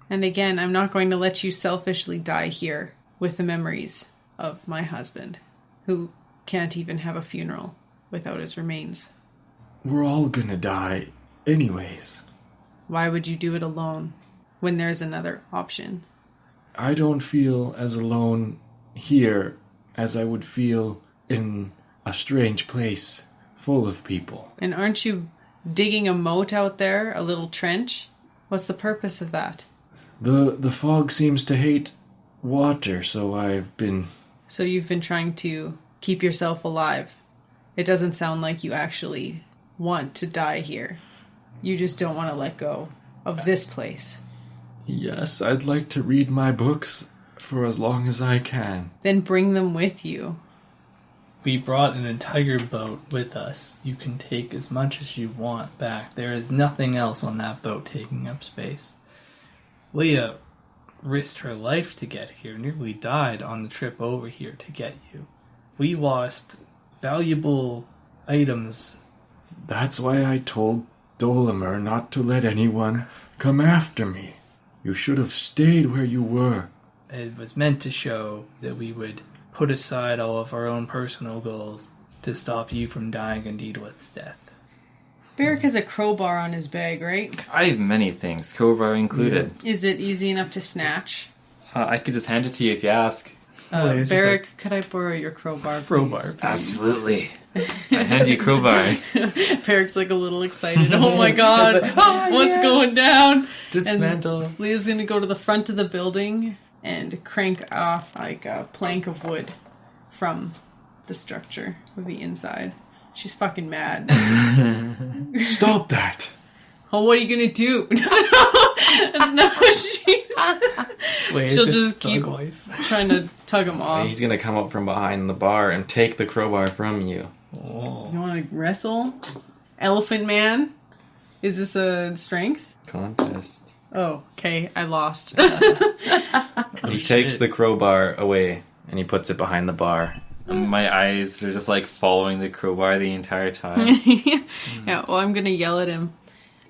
And again, I'm not going to let you selfishly die here with the memories of my husband, who can't even have a funeral without his remains. We're all gonna die, anyways. Why would you do it alone when there's another option? I don't feel as alone here as I would feel in a strange place full of people. And aren't you digging a moat out there, a little trench? What's the purpose of that? The fog seems to hate water, so I've been... So you've been trying to keep yourself alive. It doesn't sound like you actually want to die here. You just don't want to let go of this place. Yes, I'd like to read my books for as long as I can. Then bring them with you. We brought an entire boat with us. You can take as much as you want back. There is nothing else on that boat taking up space. Leah risked her life to get here, nearly died on the trip over here to get you. We lost valuable items. That's why I told Dolimer not to let anyone come after me. You should have stayed where you were. It was meant to show that we would put aside all of our own personal goals to stop you from dying a needless death. Barrick has a crowbar on his bag, right? I have many things, crowbar included. Is it easy enough to snatch? I could just hand it to you if you ask. It's just Barrick, could I borrow your crowbar, please? Crowbar, please. Absolutely. I hand you crowbar. Barrick's like a little excited. Oh my god, what's going down? Dismantle. And Leah's gonna go to the front of the building and crank off like a plank of wood from the structure of the inside. She's fucking mad. Stop that! Oh, what are you gonna do? That's not what she's... Wait, She'll it's just thug keep life. trying to tug him off. He's gonna come up from behind the bar and take the crowbar from you. Oh. You want to wrestle? Elephant Man? Is this a strength? Contest. Oh, okay. I lost. He takes the crowbar away and he puts it behind the bar. My eyes are just like following the crowbar the entire time. Yeah, well, I'm going to yell at him.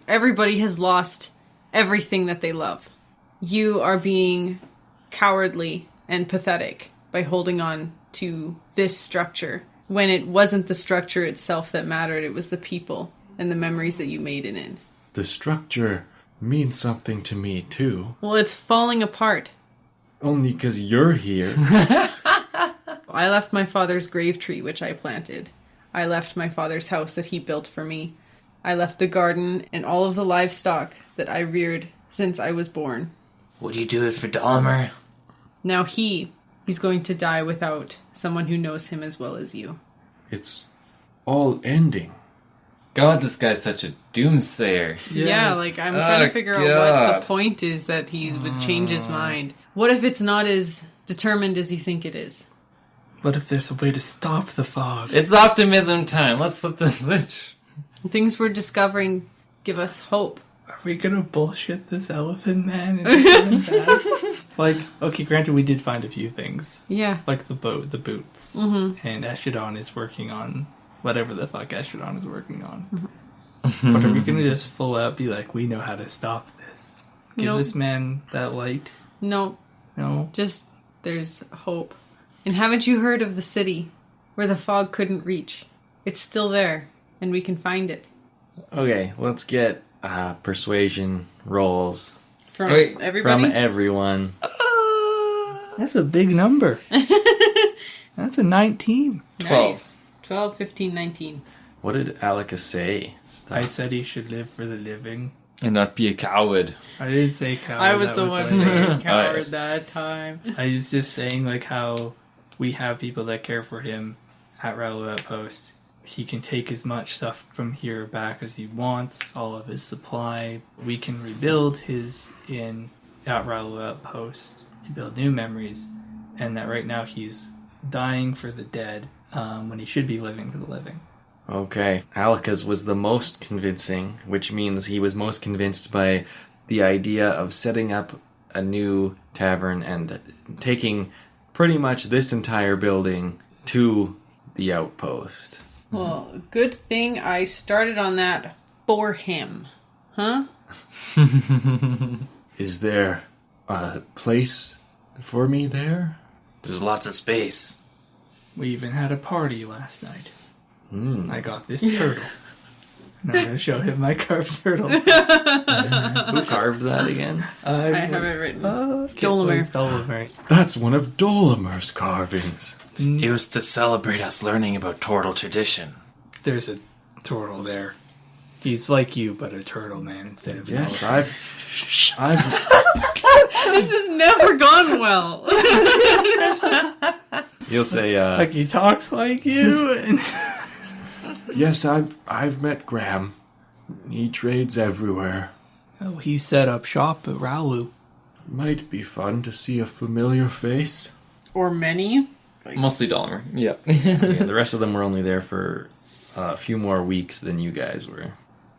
Everybody has lost everything that they love. You are being cowardly and pathetic by holding on to this structure when it wasn't the structure itself that mattered. It was the people and the memories that you made in it. The structure means something to me, too. Well, it's falling apart. Only 'cause you're here. I left my father's grave tree, which I planted. I left my father's house that he built for me. I left the garden and all of the livestock that I reared since I was born. Would you do it for Dahmer? Now he's going to die without someone who knows him as well as you. It's all ending. God, this guy's such a doomsayer. Yeah, like I'm trying to figure out what God. the point is that he would change his mind. What if it's not as determined as you think it is? What if there's a way to stop the fog? It's optimism time. Let's flip the switch. Things we're discovering give us hope. Are we gonna bullshit this elephant man? And back? Like, okay, granted, we did find a few things. Yeah. Like the boat, the boots. Mm-hmm. And Eshadon is working on whatever the fuck Eshadon is working on. Mm-hmm. But are we gonna just full out be like, we know how to stop this? Give Nope. this man that light? No, No? just there's hope. And haven't you heard of the city where the fog couldn't reach? It's still there, and we can find it. Okay, let's get persuasion rolls From Wait, everybody? from everyone. That's a big number. That's a 19. 12. Nice. 12, 15, 19. What did Alika say? I said he should live for the living. And not be a coward. I didn't say coward. I was that the one like- saying coward Alright. that time. I was just saying, like, how we have people that care for him at Rallo Outpost. He can take as much stuff from here back as he wants, all of his supply. We can rebuild his inn at Rallo Outpost to build new memories. And that right now he's dying for the dead when he should be living for the living. Okay, Alika's was the most convincing, which means he was most convinced by the idea of setting up a new tavern and taking pretty much this entire building to the outpost. Well, good thing I started on that for him. Huh? Is there a place for me there? There's lots of space. We even had a party last night. I got this turtle. And I'm going to show him my carved turtle. Who carved that again? I have it written. Dolomer. Dolomer. That's one of Dolomer's carvings. It was to celebrate us learning about turtle tradition. There's a turtle there. He's like you, but a turtle man instead of an Yes, elephant. I've This has never gone well. You'll say, Like he talks like you, and yes, I've met Graham. He trades everywhere. oh, he set up shop at Raulu. Might be fun to see a familiar face. Or many. Mostly Dahmer. Yeah. yeah, the rest of them were only there for a few more weeks than you guys were.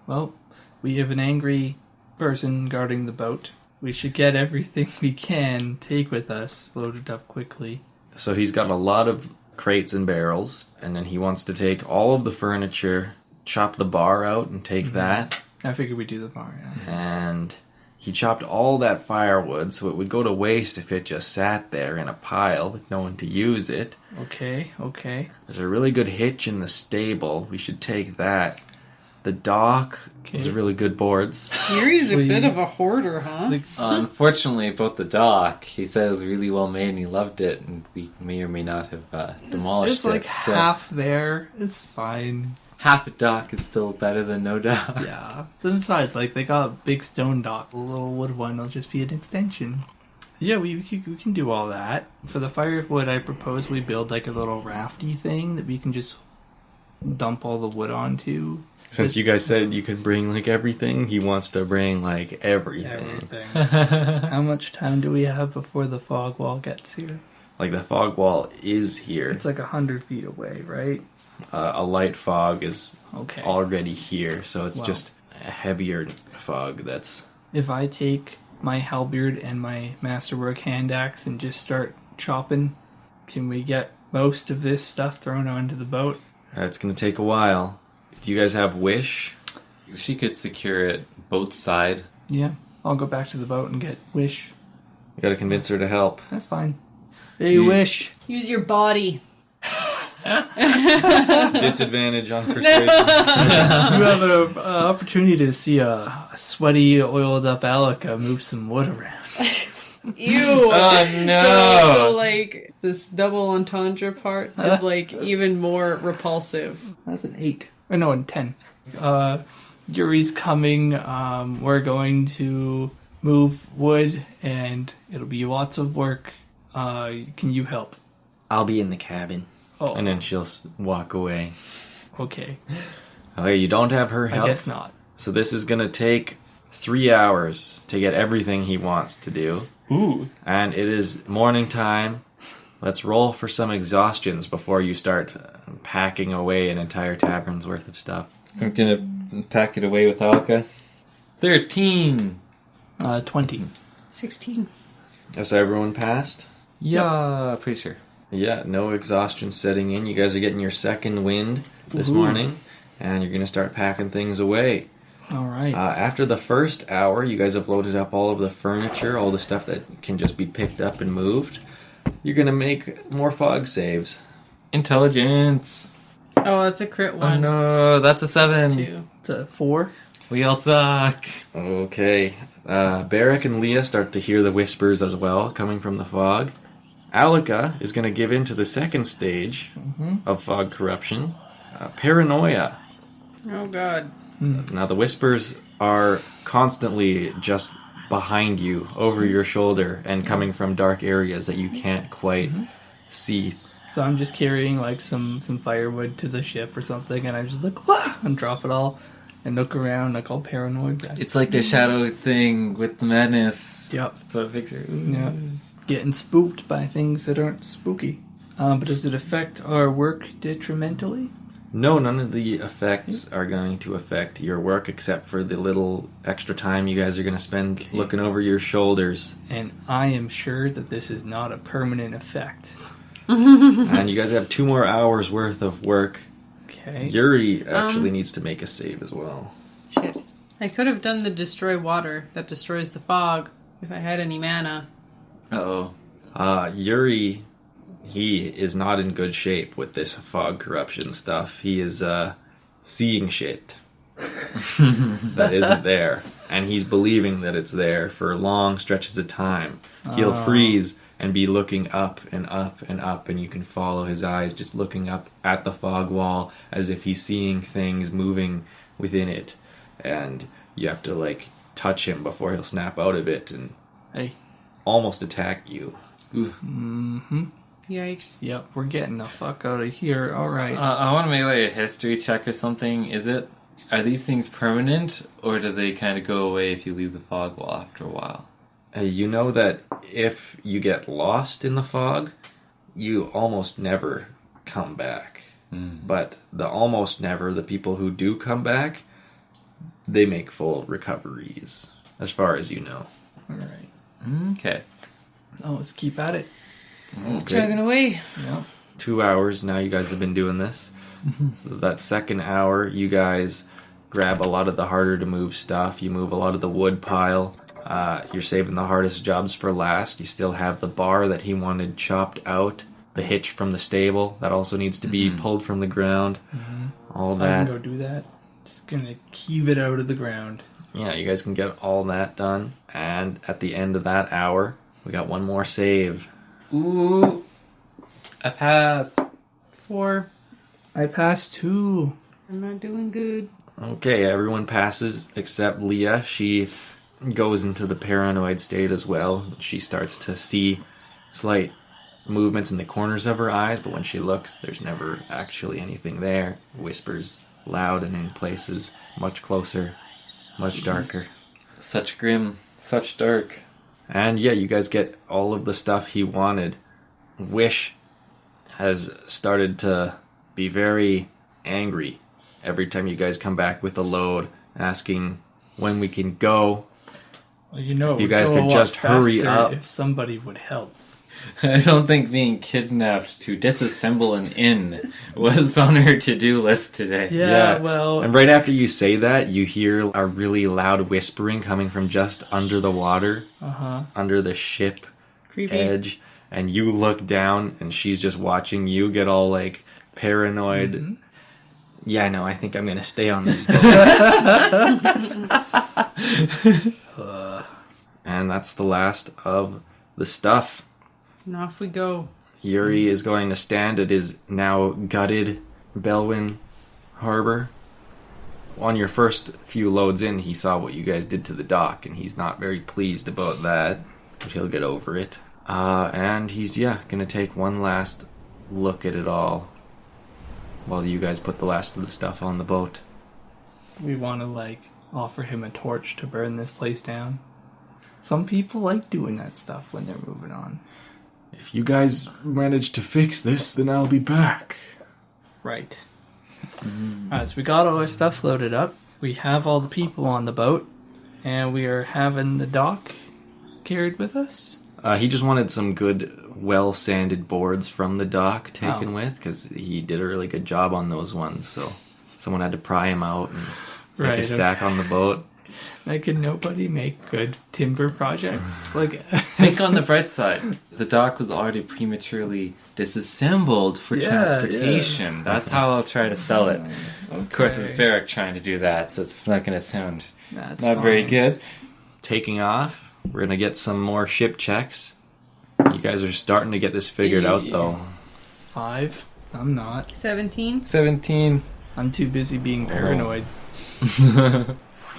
Well, we have an angry person guarding the boat. We should get everything we can take with us, loaded up quickly. So he's got a lot of crates and barrels, and then he wants to take all of the furniture, chop the bar out and take that, I figured we'd do the bar, yeah. and he chopped all that firewood, so it would go to waste if it just sat there in a pile with no one to use it. Okay. There's a really good hitch in the stable. We should take that. The dock is really good boards. Yuri's a bit of a hoarder, huh? Unfortunately, about the dock, he said it was really well made and he loved it, and we may or may not have demolished It's like it. So half there. It's fine. half a dock is still better than no dock. Yeah. Besides, like, they got a big stone dock. The little wood one will just be an extension. Yeah, we can do all that. For the firewood, I propose we build, like, a little rafty thing that we can just dump all the wood onto. Since you guys said you could bring, like, everything, he wants to bring, like, everything. How much time do we have before the fog wall gets here? Like, the fog wall is here. It's like 100 feet away, right? A light fog is Okay. already here, so it's Wow. just a heavier fog that's... If I take my halberd and my masterwork hand axe and just start chopping, can we get most of this stuff thrown onto the boat? That's going to take a while. Do you guys have wish? She could secure it both side. Yeah. I'll go back to the boat and get Wish. You got to convince her to help. That's fine. Hey, Wish. Use your body. Disadvantage on persuasion. You have an opportunity to see a sweaty, oiled up Alaka move some wood around. Ew. Oh no! So, like, this double entendre part is, like, even more repulsive. That's an 8. Or no, a 10. Yuri's coming. We're going to move wood, and it'll be lots of work. Can you help? I'll be in the cabin. Oh, And then she'll walk away. okay. Okay, you don't have her help. I guess not. So this is going to take 3 hours to get everything he wants to do. Ooh. And it is morning time. Let's roll for some exhaustions before you start packing away an entire tavern's worth of stuff. I'm gonna pack it away with Alka. 13! 20. 16. So everyone passed? Yeah, pretty sure. Yeah, no exhaustion setting in. You guys are getting your second wind this Woohoo. morning, and you're going to start packing things away. All right. After the first hour, you guys have loaded up all of the furniture, all the stuff that can just be picked up and moved. You're going to make more fog saves. Intelligence! Oh, that's a crit Oh one. no, that's a 7! 2. It's a 4. We all suck! Okay. Barrack and Leah start to hear the whispers as well, coming from the fog. Alika is going to give in to the second stage of fog corruption. Paranoia. Oh, God. Now, the whispers are constantly just behind you, over your shoulder, and coming from dark areas that you can't quite see. So I'm just carrying like some firewood to the ship or something, and I'm just like, "Wah!" and drop it all and look around like all paranoid. It's like the shadow thing with the madness. Yep. So picture. Yeah. Getting spooked by things that aren't spooky. But does it affect our work detrimentally? No, none of the effects are going to affect your work except for the little extra time you guys are going to spend looking over your shoulders. And I am sure that this is not a permanent effect. And you guys have 2 more hours worth of work. Okay. Yuri actually needs to make a save as well. Shit. I could have done the destroy water that destroys the fog if I had any mana. Uh-oh. Yuri, he is not in good shape with this fog corruption stuff. He is seeing shit that isn't there, and he's believing that it's there for long stretches of time. He'll freeze and be looking up and up and up, and you can follow his eyes just looking up at the fog wall as if he's seeing things moving within it, and you have to like touch him before he'll snap out of it and almost attack you. Yikes. Yep, we're getting the fuck out of here. All right. I want to make like a history check or something. Are these things permanent, or do they kind of go away if you leave the fog wall after a while? You know that if you get lost in the fog, you almost never come back. But the people who do come back, they make full recoveries, as far as you know. All right. Okay. Oh, let's keep at it. Chugging away. Yep. 2 hours now you guys have been doing this. So that second hour, you guys grab a lot of the harder to move stuff. You move a lot of the wood pile. You're saving the hardest jobs for last. You still have the bar that he wanted chopped out. The hitch from the stable that also needs to be pulled from the ground. All I that. can go do that. Just gonna heave it out of the ground. Yeah, you guys can get all that done. And at the end of that hour, we got one more save. Ooh. I pass. 4. I passed 2. I'm not doing good. Okay, everyone passes except Leah. She goes into the paranoid state as well. She starts to see slight movements in the corners of her eyes, but when she looks, there's never actually anything there. Whispers loud and in places much closer, much darker. Such grim, such dark. And yeah, you guys get all of the stuff he wanted. Wish has started to be very angry every time you guys come back with a load, asking when we can go. Well, you know, You guys could just hurry up. if somebody would help. I don't think being kidnapped to disassemble an inn was on her to-do list today. Yeah, well... And right after you say that, you hear a really loud whispering coming from just under the water, under the ship Creepy. edge, and you look down, and she's just watching you get all, like, paranoid. Yeah, no, I think I'm gonna stay on this boat. And that's the last of the stuff. And off we go. Yuri is going to stand at his now gutted Bellwynn Harbor. On your first few loads in, he saw what you guys did to the dock, and he's not very pleased about that, but he'll get over it. And he's, going to take one last look at it all while you guys put the last of the stuff on the boat. We want to, like, offer him a torch to burn this place down. Some people like doing that stuff when they're moving on. If you guys manage to fix this, then I'll be back. Right. Alright, so we got all our stuff loaded up. We have all the people on the boat. And we are having the dock carried with us. He just wanted some good, well-sanded boards from the dock taken with, because he did a really good job on those ones, so someone had to pry him out and make a stack on the boat. Like, can nobody make good timber projects? Like, Think on the bright side. The dock was already prematurely disassembled for transportation. That's how I'll try to sell it. Of course, it's Barrack trying to do that, so it's not going to sound That's not very fine. good. Taking off, we're going to get some more ship checks. You guys are starting to get this figured out, though. 5. I'm not. 17. 17. I'm too busy being paranoid.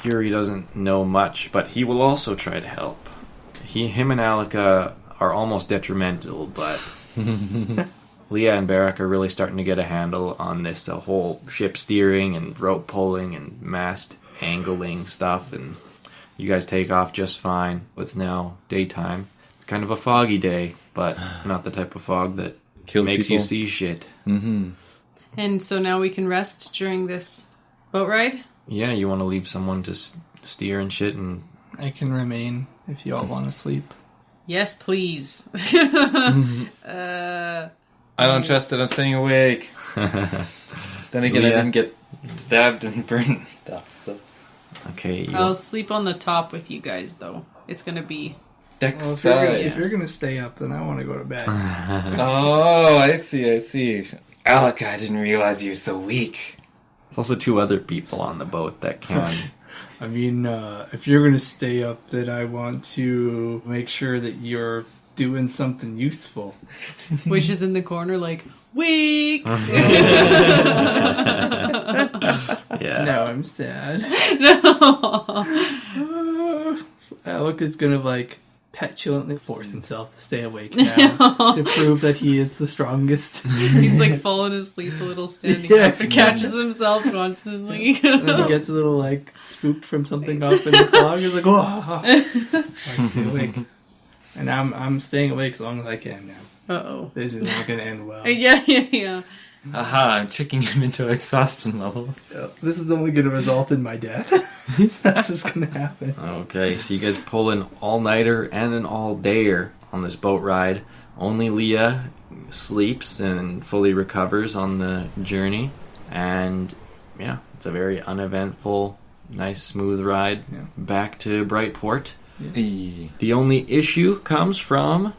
Yuri doesn't know much, but he will also try to help. Him and Alika are almost detrimental, but Leah and Barrack are really starting to get a handle on this whole ship steering and rope pulling and mast angling stuff, and you guys take off just fine. It's now daytime. It's kind of a foggy day, but not the type of fog that Kills makes people. you see shit. And so now we can rest during this boat ride? Yeah, you want to leave someone to steer and shit, and I can remain if you all want to sleep. Yes, please. I don't trust it. I'm staying awake. Then again, I Leah? didn't get stabbed and burned and stuff, so... Okay, I'll sleep on the top with you guys, though. It's gonna be... Deck Well, side. if you're gonna stay up, then I want to go to bed. Oh, I see. Alec, I didn't realize you were so weak. There's also 2 other people on the boat that can. I mean, if you're gonna stay up, then I want to make sure that you're doing something useful. Which is in the corner, like, weak! Yeah. Now I'm sad. No! Alec is gonna, like, petulantly force himself to stay awake now to prove that he is the strongest. He's like falling asleep a little, standing Yes. up, and catches himself constantly. And then he gets a little, like, spooked from something up in the fog. He's like, whoa! I stay awake. And I'm staying awake as long as I can now. Uh-oh. This is not gonna end well. Yeah. Aha, I'm tricking him into exhaustion levels. So, this is only gonna result in my death. That's just gonna happen. Okay, so you guys pull an all-nighter and an all-dayer on this boat ride. Only Leah sleeps and fully recovers on the journey. And, yeah, it's a very uneventful, nice, smooth ride back to Brightport. Eee. The only issue comes from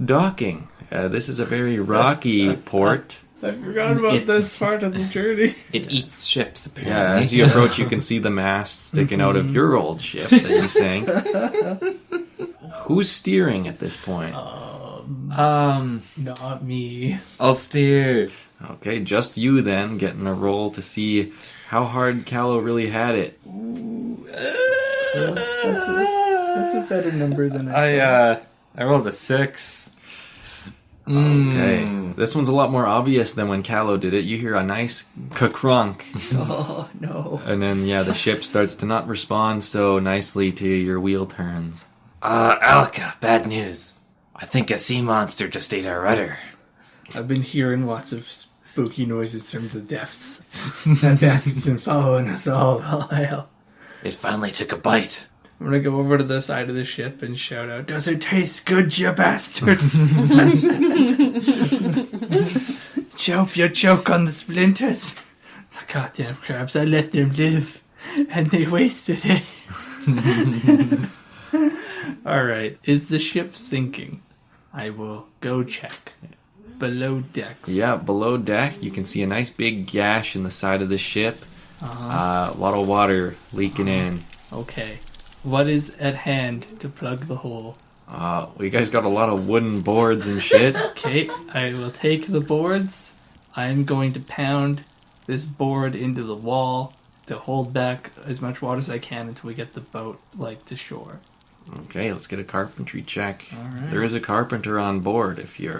docking. This is a very rocky port. I forgot about this part of the journey. It eats ships, Yeah, apparently. as you approach, you can see the mast sticking out of your old ship that you sank. Who's steering at this point? Not me. I'll steer. Okay, just you then, getting a roll to see how hard Callow really had it. That's a better number than I I rolled a 6. Okay, this one's a lot more obvious than when Callow did it. You hear a nice ka-crunk, Oh, no. and then, the ship starts to not respond so nicely to your wheel turns. Alka, bad news. I think a sea monster just ate our rudder. I've been hearing lots of spooky noises from the depths. That basket's been following us all the while. It finally took a bite. I'm gonna go over to the side of the ship and shout out, "Does it taste good, you bastard?" choke on the splinters. The goddamn crabs, I let them live, and they wasted it. Alright, is the ship sinking? I will go check. Below decks. Yeah, below deck, you can see a nice big gash in the side of the ship. A lot of water leaking in. Okay. What is at hand to plug the hole? You guys got a lot of wooden boards and shit. Okay, I will take the boards. I'm going to pound this board into the wall to hold back as much water as I can until we get the boat, to shore. Okay, let's get a carpentry check. Alright. There is a carpenter on board if you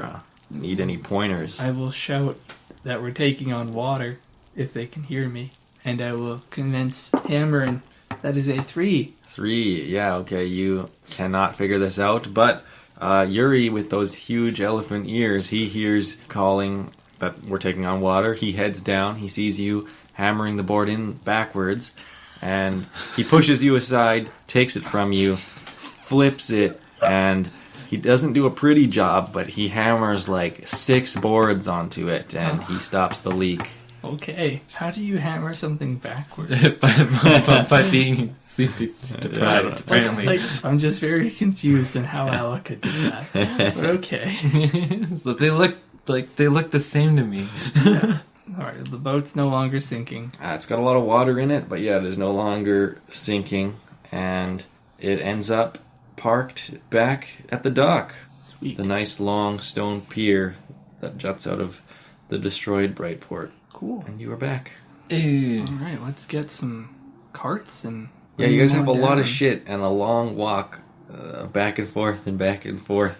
need any pointers. I will shout that we're taking on water if they can hear me, and I will commence hammering. That is a 3. 3, yeah, okay, you cannot figure this out, but Yuri, with those huge elephant ears, he hears calling that we're taking on water. He heads down, he sees you hammering the board in backwards, and he pushes you aside, takes it from you, flips it, and he doesn't do a pretty job, but he hammers 6 boards onto it, and he stops the leak. Okay, how do you hammer something backwards? by being sleepy deprived, apparently. I'm just very confused on how Alec could do that. But okay. So they look the same to me. Alright, the boat's no longer sinking. It's got a lot of water in it, but yeah, it is no longer sinking, and it ends up parked back at the dock. Sweet. The nice long stone pier that juts out of the destroyed Brightport. Cool. And you are back. Alright, let's get some carts and... Yeah, you guys have a bring them lot on of down. shit and a long walk back and forth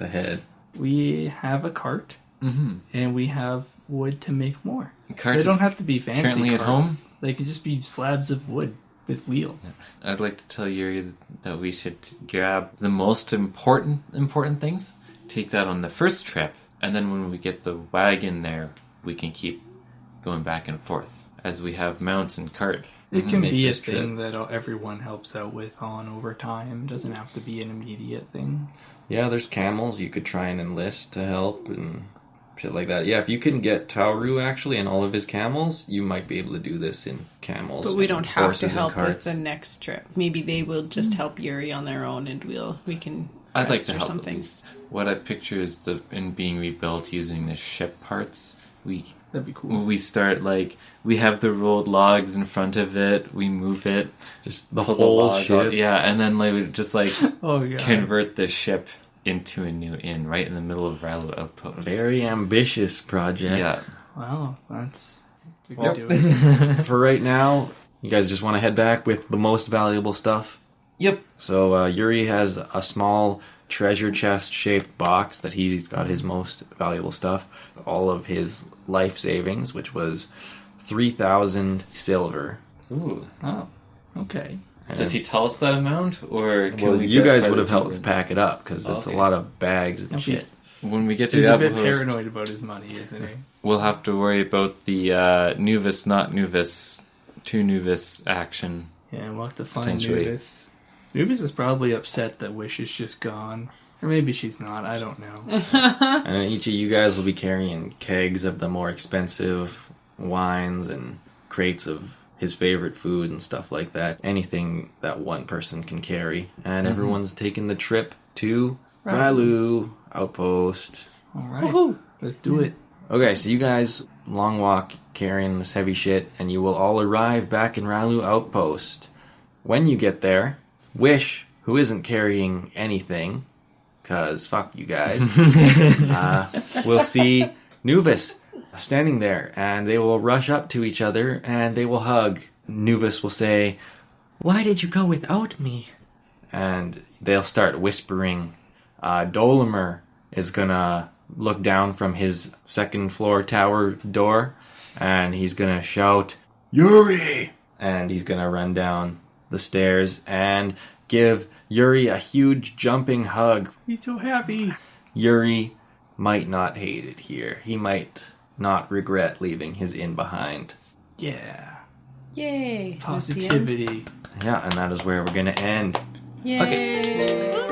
ahead. We have a cart, and we have wood to make more. Cart They is don't have to be fancy currently at carts. home? They can just be slabs of wood with wheels. I'd like to tell Yuri that we should grab the most important things, take that on the first trip, and then when we get the wagon there, we can keep going back and forth as we have mounts and cart. It can Make be a this trip. thing that everyone helps out with on over time. It doesn't have to be an immediate thing. Yeah, there's camels you could try and enlist to help, and shit like that. Yeah, if you can get Tauru actually and all of his camels, you might be able to do this in camels. But we and don't have to horses and help with carts. the next trip. Maybe they will just help Yuri on their own, and we can. I'd like rest to or help something. at least. What I picture is in being rebuilt using the ship parts. That'd be cool. We start we have the rolled logs in front of it. We move it, Just the pull whole log ship. out, yeah, and then we just Oh god. convert the ship into a new inn right in the middle of Ralo Outpost. Very ambitious project. Yeah. Wow, that's we Well, can do it. For right now, you guys just want to head back with the most valuable stuff? Yep. So Yuri has a small treasure chest shaped box that he's got his most valuable stuff. All of his life savings, which was 3,000 silver. Ooh. Oh, okay. Does he tell us that amount, or can Well, we you judge guys by would the have helped token? pack it up because it's a Okay. lot of bags and Okay. shit. When we get to He's the a bit outpost, paranoid about his money, isn't he? we'll have to worry about the Nuvis, not Nuvis, to Nuvis action. Yeah, we'll have to find Potentially. Nuvis. Nuvis is probably upset that Wish is just gone. Or maybe she's not, I don't know. And then each of you guys will be carrying kegs of the more expensive wines and crates of his favorite food and stuff like that. Anything that one person can carry. And everyone's taking the trip to Ralu Outpost. Alright, let's do it. Okay, so you guys long walk carrying this heavy shit, and you will all arrive back in Ralu Outpost. When you get there, Wish, who isn't carrying anything, cause fuck you guys, will see Nuvis standing there, and they will rush up to each other, and they will hug. Nuvis will say, "Why did you go without me?" And they'll start whispering. Dolomer is gonna look down from his second floor tower door, and he's gonna shout, "Yuri!" And he's gonna run down the stairs and give Yuri a huge jumping hug. He's so happy. Yuri might not hate it here. He might not regret leaving his inn behind. Yeah. Yay! That's the end. Positivity. Yeah, and that is where we're gonna end. Yay!